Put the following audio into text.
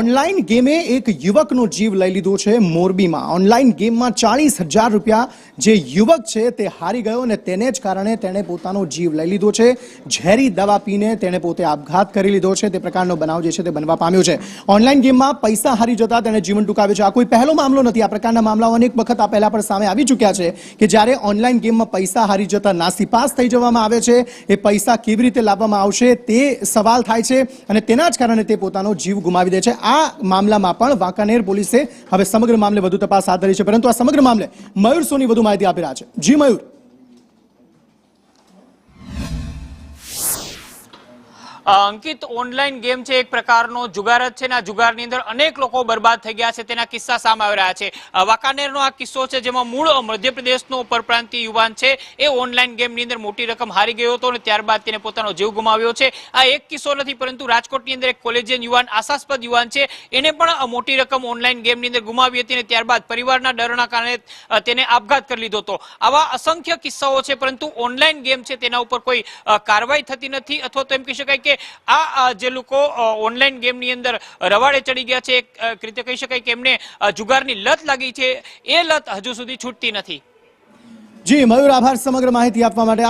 Online ગેમે એક યુવકનો જીવ લઈ લીધો છે મોરબીમાં। ઓનલાઈન ગેમમાં 40,000 રૂપિયા જે યુવક છે તે હારી ગયો અને તેને જ કારણે તેણે પોતાનો જીવ લઈ લીધો છે। ઝેરી દવા પીને તેણે પોતે આપઘાત કરી લીધો છે। તે પ્રકારનો બનાવ જે છે તે બનવા પામ્યો છે। ઓનલાઈન ગેમમાં પૈસા હારી જતા તેણે જીવન ટૂંકાવ્યું છે। આ કોઈ પહેલો મામલો નથી। આ પ્રકારના મામલાઓ અનેક વખત આ પહેલા પણ સામે આવી ચૂક્યા છે કે જ્યારે ઓનલાઈન ગેમમાં પૈસા હારી જતા નાસીપાસ થઈ જવામાં આવે છે। એ પૈસા કેવી રીતે લાવવામાં આવશે તે સવાલ થાય છે અને તેના જ કારણે તે પોતાનો જીવ ગુમાવી દે છે। આ મામલામાં પણ વાંકાનેર પોલીસે હવે સમગ્ર મામલે વધુ તપાસ હાથ ધરી છે, પરંતુ આ સમગ્ર મામલે મયુર સોની વધુ માહિતી આપી રહ્યા છે। જી મયુર। અંકિત, ઓનલાઈન ગેમ છે એક પ્રકારનો જુગાર જ છે ને આ જુગારની અંદર અનેક લોકો બરબાદ થઈ ગયા છે તેના કિસ્સા સામે આવી રહ્યા છે। વાંકાનેરનો આ કિસ્સો છે જેમાં મૂળ મધ્યપ્રદેશનો પરપ્રાંતીય યુવાન છે એ ઓનલાઈન ગેમની અંદર મોટી રકમ હારી ગયો હતો અને ત્યારબાદ તેને પોતાનો જીવ ગુમાવ્યો છે। આ એક કિસ્સો નથી, પરંતુ રાજકોટની અંદર એક કોલેજિયન યુવાન, આશાસ્પદ યુવાન છે, એને પણ મોટી રકમ ઓનલાઈન ગેમની અંદર ગુમાવી હતી અને ત્યારબાદ પરિવારના ડરના કારણે તેને આપઘાત કરી લીધો હતો। આવા અસંખ્ય કિસ્સાઓ છે, પરંતુ ઓનલાઈન ગેમ છે તેના ઉપર કોઈ કાર્યવાહી થતી નથી, અથવા તો એમ કહી શકાય કે આ જે લોકો ઓનલાઈન ગેમની અંદર રવાડે ચડી ગયા છે, એક રીતે કહી શકાય કે એમને જુગારની લત લાગી છે, એ લત હજુ સુધી છૂટતી નથી। જી મયુર, આભાર સમગ્ર માહિતી આપવા માટે।